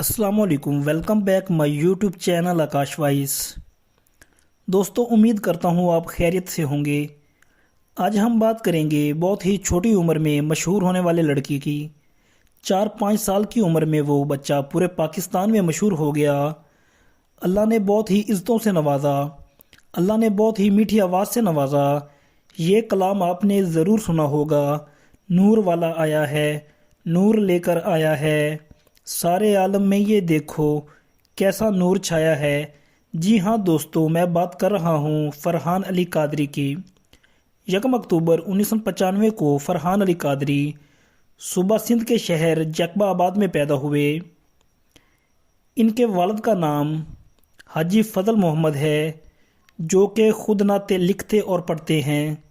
अस्सलाम वालेकुम, welcome back my YouTube channel Akash vice. दोस्तों, उम्मीद करता हूँ आप खैरियत से होंगे। आज हम बात करेंगे बहुत ही छोटी उम्र में मशहूर होने वाले लड़की की। 4-5 साल की उम्र में वो बच्चा पूरे पाकिस्तान में मशहूर हो गया। अल्लाह ने बहुत ही इज़्ज़तों से नवाजा, अल्लाह ने बहुत ही मीठी आवाज़ से नवाजा। ये कलाम आपने ज़रूर सुना होगा, नूर वाला आया है, नूर लेकर आया है, सारे आलम में ये देखो कैसा नूर छाया है। जी हाँ दोस्तों, मैं बात कर रहा हूँ फरहान अली कादरी की। 1 अक्टूबर 1995 को फरहान अली कादरी सूबा सिंध के शहर जैकबाबाद में पैदा हुए। इनके वालिद का नाम हाजी फजल मोहम्मद है, जो कि खुद नाते लिखते और पढ़ते हैं।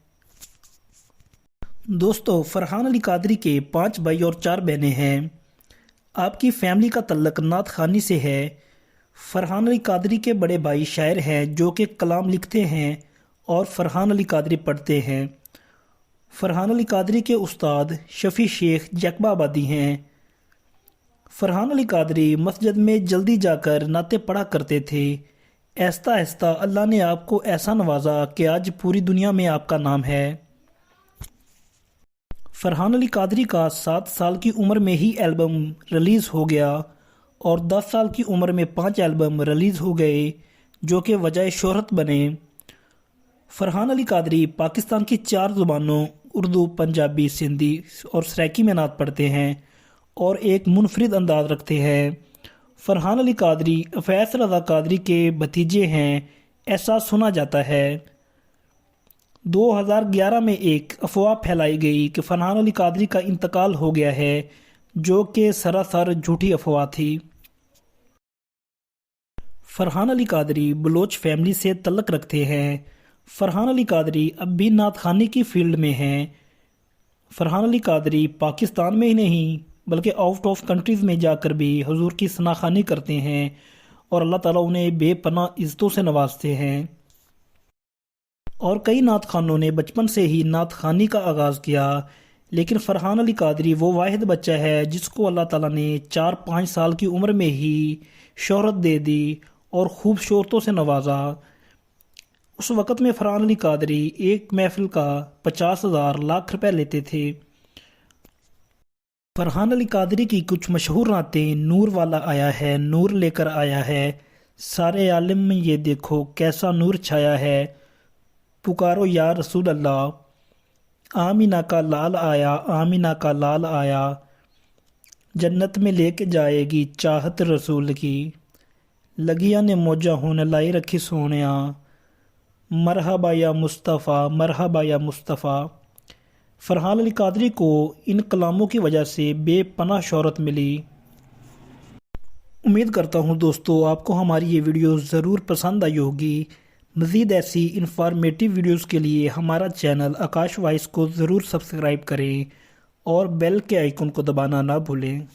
दोस्तों, फरहान अली कादरी के 5 भाई और 4 बहनें हैं। आपकी फैमिली का तल्लक नात खानी से है। फरहान अली कादरी के बड़े भाई शायर हैं, जो कि कलाम लिखते हैं और फरहान अली कादरी पढ़ते हैं। फरहान अली कादरी के उस्ताद शफ़ी शेख जैकबाबादी हैं। फरहान अली कादरी मस्जिद में जल्दी जाकर नाते पढ़ा करते थे। आहिस्ता आहिस्ता अल्लाह ने आपको ऐसा नवाजा कि आज पूरी दुनिया में आपका नाम है। फरहान अली कादरी का 7 साल की उम्र में ही एल्बम रिलीज़ हो गया और 10 साल की उम्र में 5 एल्बम रिलीज़ हो गए, जो कि वजह शोहरत बने। फरहान अली कादरी पाकिस्तान की 4 ज़ुबानों उर्दू, पंजाबी, सिंधी और सराइकी में नात पढ़ते हैं और एक मुनफरिद अंदाज रखते हैं। फरहान अली कादरी फैज़ रज़ा कादरी के भतीजे हैं, ऐसा सुना जाता है। 2011 में एक अफवाह फैलाई गई कि फरहान अली कादरी का इंतकाल हो गया है, जो कि सरासर झूठी अफवाह थी। फरहान अली कादरी बलोच फैमिली से तल्लक रखते हैं। फरहान अली कादरी अब भी नात खानी की फील्ड में हैं। फरहान अली कादरी पाकिस्तान में ही नहीं बल्कि आउट ऑफ कंट्रीज़ में जाकर भी हुजूर की सनाखानी करते हैं और अल्लाह ताला उन्हें बेपनाह इज़्ज़तों से नवाजते हैं। और कई नात खानों ने बचपन से ही नात खानी का आगाज़ किया, लेकिन फरहान अली कादरी वो वाहिद बच्चा है जिसको अल्लाह ताला ने 4-5 साल की उम्र में ही शोहरत दे दी और खूब शोहरतों से नवाजा। उस वक़्त में फरहान अली कादरी एक महफिल का 50,000 लाख रुपए लेते थे। फरहान अली कादरी की कुछ मशहूर नातें नूर वाला आया है, नूर लेकर आया है, सारे आलम में ये देखो कैसा नूर छाया है, पुकारो या रसूल अल्लाह, आमीना का लाल आया, आमीना का लाल आया, जन्नत में लेके जाएगी चाहत रसूल की, लगिया ने मौजा होने लाई रखी सोनिया, मरहबा या मुस्तफ़ा, मरहबा या मुस्तफ़ा। फरहान अली कादरी को इन कलामों की वजह से बेपनाह शोहरत मिली। उम्मीद करता हूँ दोस्तों आपको हमारी ये वीडियो ज़रूर पसंद आई होगी। मज़ीद ऐसी इंफॉर्मेटिव वीडियोस के लिए हमारा चैनल आकाश वाइस को ज़रूर सब्सक्राइब करें और बेल के आइकन को दबाना ना भूलें।